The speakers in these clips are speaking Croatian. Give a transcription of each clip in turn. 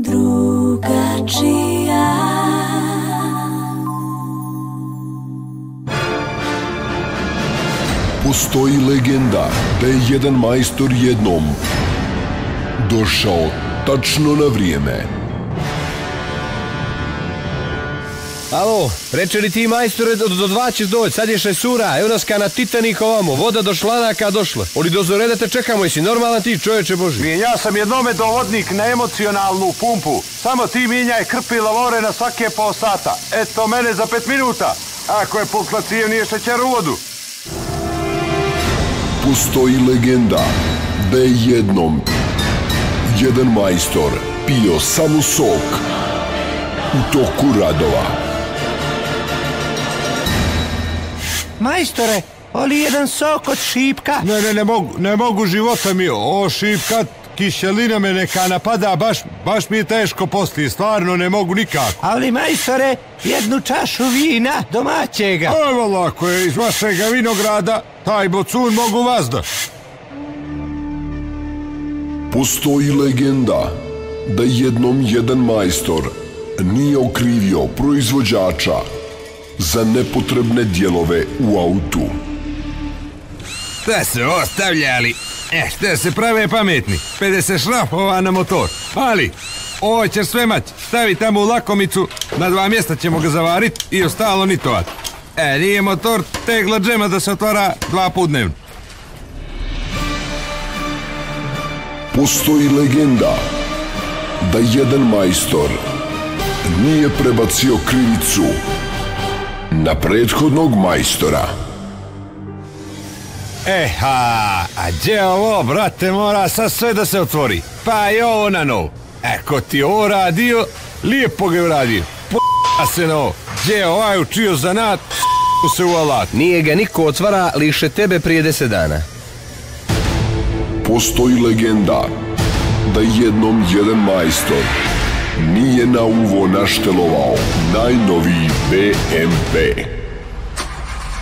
drugačija. Postoji legenda da je jedan majstor jednom došao tačno na vrijeme. Alo, reče li ti majstore do 2 ćeš doći, sad je 6 ura, evo nas ka na Titanik ovamo, voda do Šlanaka došla. Oli do zore da te čekamo, jesi normalan ti čovječe Boži? Ja sam jednome dovodnik na emocionalnu pumpu, samo ti minjaj krpila vore na svake pol sata. Eto mene za 5 minuta, ako je pukla cijev nije šećer u vodu. Postoji legenda da je jednom jedan majstor pio samo sok u toku radova. Majstore, oli jedan sok od šipka. Ne mogu života mi, o šipka, kiselina me neka napada, baš mi je teško poslije, stvarno ne mogu nikako. Ali majstore, jednu čašu vina domaćega. Evo lako je, iz vašega vinograda, taj bocun mogu vazda. Postoji legenda da jednom jedan majstor nije okrivio proizvođača za nepotrebne dijelove u autu. Šta se ostavljali? Šta se prave pametni? 50 šrafova na motor. Ali, ovo ćeš sve mać. Stavi tamo u lakomicu, na 2 mjesta ćemo ga zavarit i ostalo nitovat. Nije motor tegla džema da se otvara 2 put dnevno. Postoji legenda da jedan majstor nije prebacio krivicu na prethodnog majstora. A gdje ovo, brate, mora sad sve da se otvori. Pa i ovo na novo. Ko ti ovo radio, lijepo ga uradio. P***a se na ovo. Gdje je ovaj učio zanat, se u alat. Nije ga niko otvara liše tebe prije 10 dana. Postoji legenda da jednom jedan majstor nije na uvo naštelovao najnoviji BMW.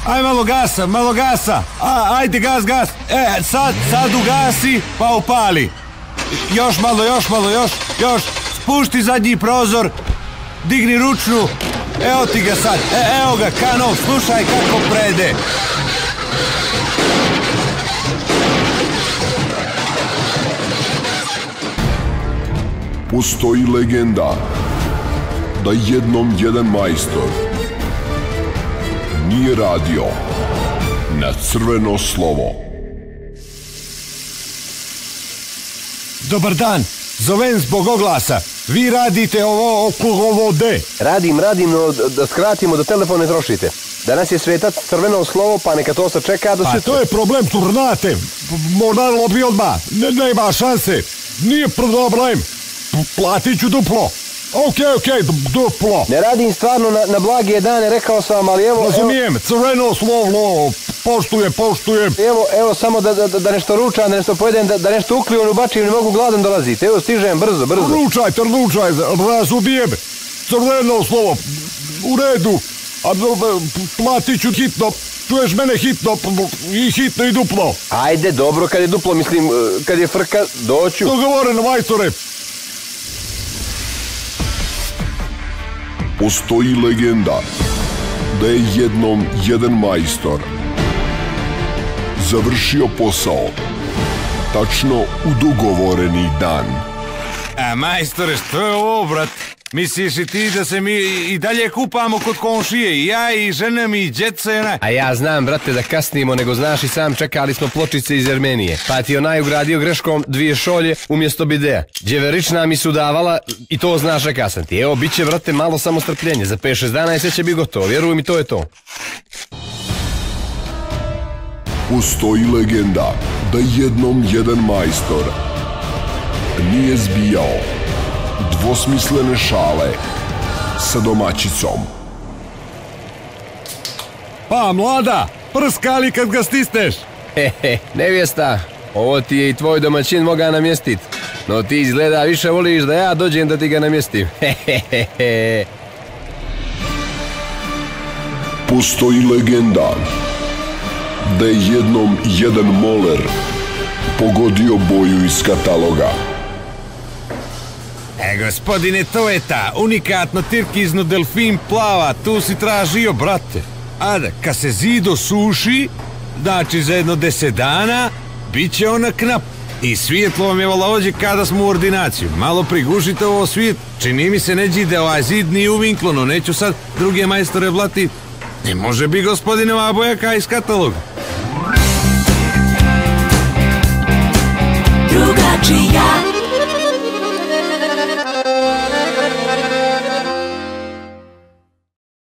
Aj malo gasa. Ajde gas. Sad ugasi pa upali. Još malo. Spušti zadnji prozor. Digni ručnu. Evo ti ga sad. Evo ga, kanov, slušaj kako prede. Postoji legenda da jednom jedan majstor nije radio na crveno slovo. Dobar dan, zovem zbog oglasa. Vi radite ovo D. Radim, no da skratimo da telefon ne trošite. Danas je svetac crveno slovo, pa neka to se čeka do sutra. Pa to je problem, turnate. Moralo bi odmah. Nema šanse. Nije problem. Platit ću duplo. Ok, duplo. Ne radim stvarno na blage dane, rekao sam vam, ali evo... Razumijem, crveno slovo, poštujem. Evo samo da nešto ručam, da nešto pojedem, da nešto uklijem, ubačim, ne mogu gladan dolaziti. Evo stižem, brzo. Ručajte, razumijem. Crveno slovo, u redu. Platit ću hitno. Čuješ mene hitno i duplo. Ajde, dobro, kad je duplo, mislim, kad je frka, doću. Dogovoreno, majstore. Postoji legenda da je jednom jedan majstor završio posao tačno u dogovoreni dan. Majstore, što je ovo, brat? Misliš i ti da se mi i dalje kupamo kod komšije, i ja i žena mi i djeca? A ja znam, brate, da kasnimo, nego znaš i sam, čekali smo pločice iz Armenije. Pa ti onaj ugradio greškom 2 šolje umjesto bidea. Djeverična mi su davala i to znaš, rekao sam ti. Evo, bit će, brate, malo samo strpljenje. Za 5-6 dana i sve će biti gotovo. Vjeruj mi, to je to. Postoji legenda da jednom jedan majstor nije zbijao dvosmislene šale sa domaćicom. Pa, mlada, prskali kad ga stisneš. Nevjesta, ovo ti je i tvoj domaćin moga namjestit. No ti izgleda više voliš da ja dođem da ti ga namjestim. Postoji legenda da je jednom jedan moler pogodio boju iz kataloga. Gospodine, to je ta unikatno tirkizno delfin plava, tu si tražio, brate. A da, kad se zid osuši, znači za jedno 10 dana, bit će ona knap. I svijetlo vam je ovdje kada smo u ordinaciju. Malo prigušite ovo svijet. Čini mi se neđi da ovaj zid nije uvinklo, no neću sad druge majstore blati. Ne može bi, gospodine, ova bojaka iz kataloga. Drugačija